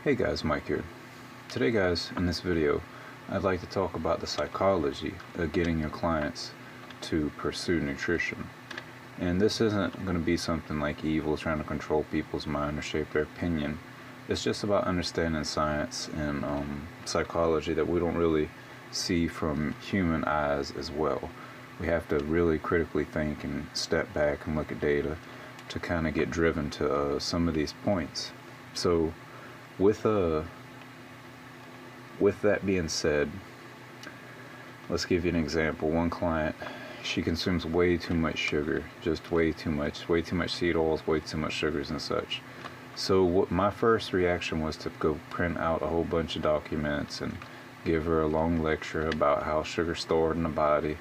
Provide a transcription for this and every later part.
Hey guys, Mike here. Today guys, in this video, I'd like to talk about the psychology of getting your clients to pursue nutrition. And this isn't going to be something like evil trying to control people's mind or shape their opinion. It's just about understanding science and psychology that we don't really see from human eyes as well. We have to really critically think and step back and look at data to kind of get driven to some of these points. So with that being said, let's give you an example. One client, she consumes way too much sugar, just way too much seed oils, way too much sugars and such. So what my first reaction was to go print out a whole bunch of documents and give her a long lecture about how sugar's stored in the body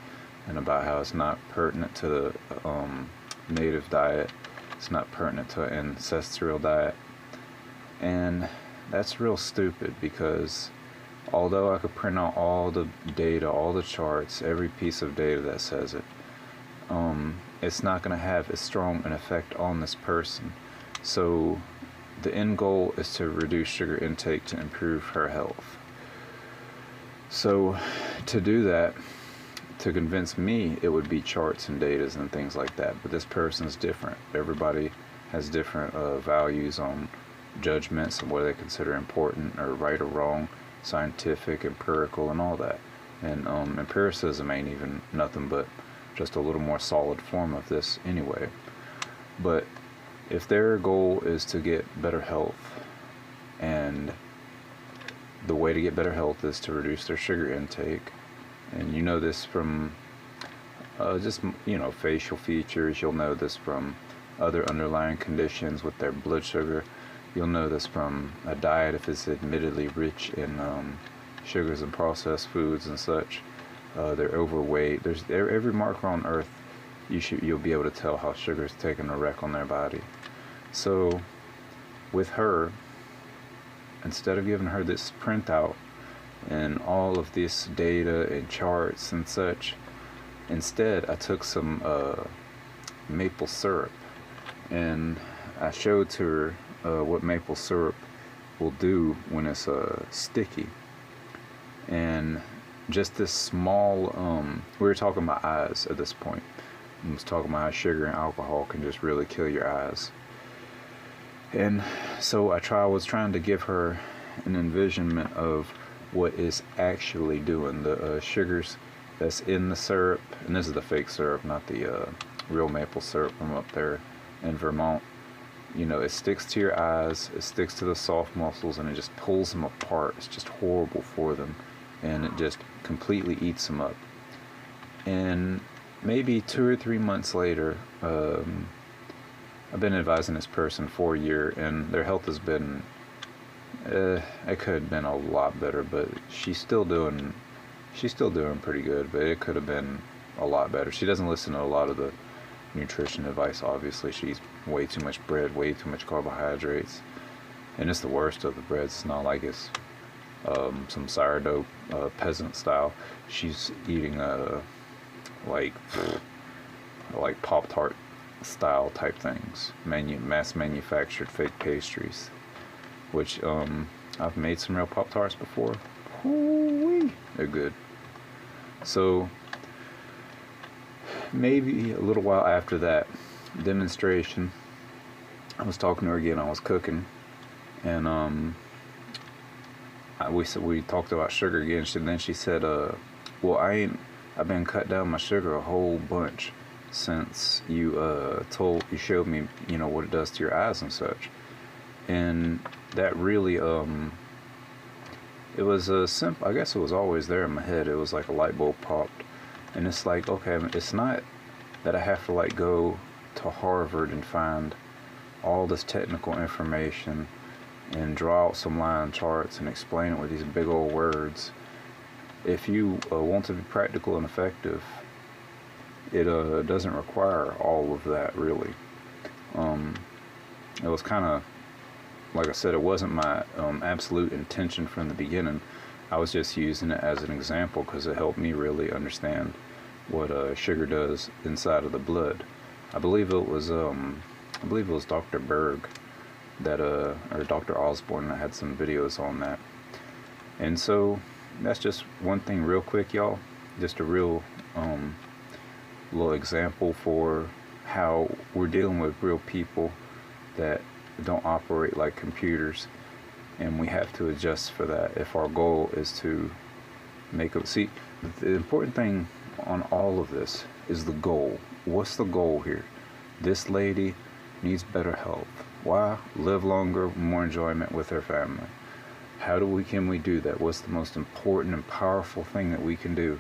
and about how it's not pertinent to the native diet. It's not pertinent to an ancestral diet. And that's real stupid, because although I could print out all the data, all the charts, every piece of data that says it, it's not going to have as strong an effect on this person. So the end goal is to reduce sugar intake to improve her health. So to do that, to convince me, it would be charts and datas and things like that. But this person's different. Everybody has different values on judgments and what they consider important or right or wrong, scientific, empirical, and all that. And empiricism ain't even nothing but just a little more solid form of this anyway. But if their goal is to get better health, and the way to get better health is to reduce their sugar intake, and you know this from just facial features, you'll know this from other underlying conditions with their blood sugar. You'll know this from a diet if it's admittedly rich in sugars and processed foods and such. They're overweight. There's every marker on earth. You'll be able to tell how sugar's taking a wreck on their body. So with her, instead of giving her this printout and all of this data and charts and such, instead I took some maple syrup and I showed to her what maple syrup will do when it's sticky. And just this small, we were talking about eyes at this point. I was talking about how sugar and alcohol can just really kill your eyes. And so I was trying to give her an envisionment of what is actually doing. The sugars that's in the syrup, and this is the fake syrup, not the real maple syrup from up there in Vermont. It sticks to your eyes, it sticks to the soft muscles, and it just pulls them apart. It's just horrible for them, and it just completely eats them up. And maybe 2 or 3 months later, I've been advising this person for a year, and their health has been, it could have been a lot better, but she's still doing pretty good, but it could have been a lot better. She doesn't listen to a lot of the nutrition advice. Obviously, she's way too much bread, way too much carbohydrates, and it's the worst of the breads. It's not like it's some sourdough peasant style. She's eating like Pop-Tart style type things, mass manufactured fake pastries, which I've made some real Pop-Tarts before. Hoo-wee, they're good. So maybe a little while after that demonstration, I was talking to her again. I was cooking, and we talked about sugar again. And then she said, "Well, I've been cut down my sugar a whole bunch since you showed me, what it does to your eyes and such." And that really it was a simple. I guess it was always there in my head. It was like a light bulb popped. And it's like, okay, it's not that I have to go to Harvard and find all this technical information and draw out some line charts and explain it with these big old words. If you want to be practical and effective, it doesn't require all of that, really. It was kind of, like I said, it wasn't my absolute intention from the beginning. I was just using it as an example because it helped me really understand what sugar does inside of the blood. I believe it was Dr. Berg that or Dr. Osborne. I had some videos on that. And so that's just one thing real quick, y'all. Just a real little example for how we're dealing with real people that don't operate like computers, and we have to adjust for that if our goal is to make a see. The important thing on all of this is the goal. What's the goal here? This lady needs better health. Why? Live longer, more enjoyment with her family. How can we do that? What's the most important and powerful thing that we can do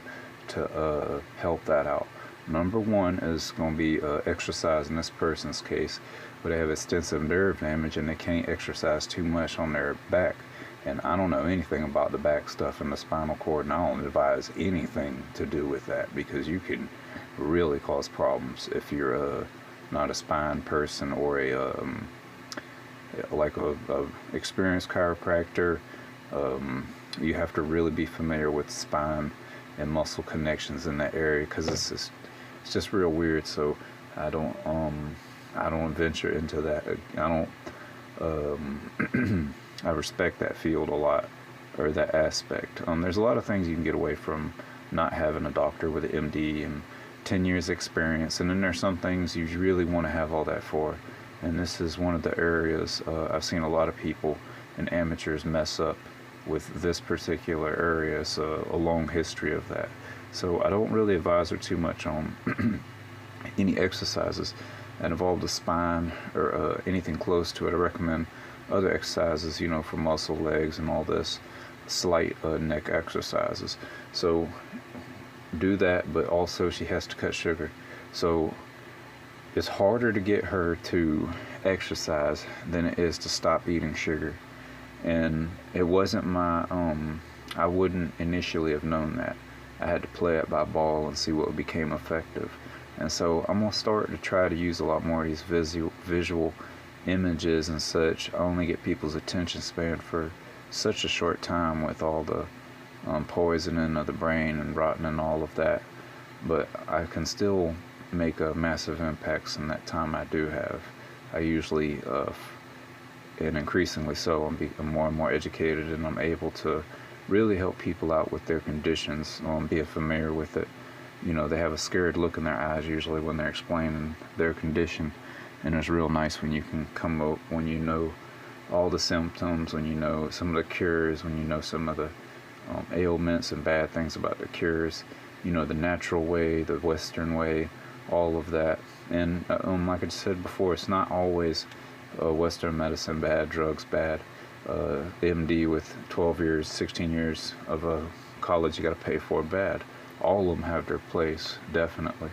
to help that out? Number one is going to be exercise in this person's case, but they have extensive nerve damage and they can't exercise too much on their back. And I don't know anything about the back stuff and the spinal cord, and I don't advise anything to do with that, because you can really cause problems if you're not a spine person or a experienced chiropractor. You have to really be familiar with spine and muscle connections in that area, because it's just real weird. So I don't venture into that. I respect that field a lot, or that aspect. There's a lot of things you can get away from not having a doctor with an MD and 10 years experience, and then there's some things you really want to have all that for. And this is one of the areas I've seen a lot of people and amateurs mess up with this particular area. It's a long history of that. So I don't really advise her too much on any exercises that involve the spine or anything close to it. I recommend other exercises, for muscle, legs, and all this, slight neck exercises. So do that, but also she has to cut sugar. So it's harder to get her to exercise than it is to stop eating sugar. And it wasn't I wouldn't initially have known that. I had to play it by ball and see what became effective. And so I'm going to start to try to use a lot more of these visual images and such. I only get people's attention span for such a short time with all the poisoning of the brain and rotting and all of that. But I can still make a massive impacts in that time I do have. I usually, and increasingly so, I'm more and more educated, and I'm able to really help people out with their conditions, being familiar with it. They have a scared look in their eyes usually when they're explaining their condition, and it's real nice when you can come up, when you know all the symptoms, when you know some of the cures, when you know some of the ailments and bad things about the cures, the natural way, the Western way, all of that. And like I said before, it's not always Western medicine bad, drugs bad. MD with 12 years, 16 years of college you got to pay for bad. All of them have their place, definitely.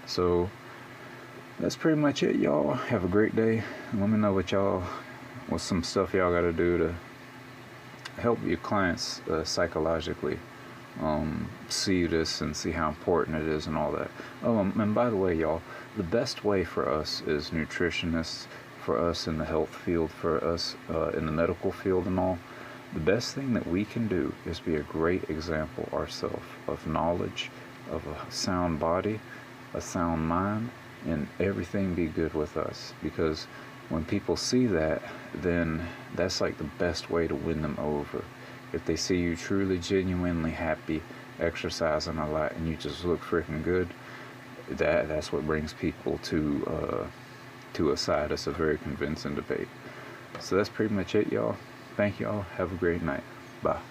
So that's pretty much it, y'all. Have a great day. Let me know what's some stuff y'all got to do to help your clients psychologically see this and see how important it is and all that. And by the way, y'all, the best way for us as nutritionists, for us in the health field, for us in the medical field and all, the best thing that we can do is be a great example ourselves of knowledge, of a sound body, a sound mind, and everything be good with us. Because when people see that, then that's like the best way to win them over. If they see you truly, genuinely happy, exercising a lot, and you just look freaking good, that's what brings people to a side. It's a very convincing debate. So that's pretty much it, y'all. Thank y'all. Have a great night. Bye.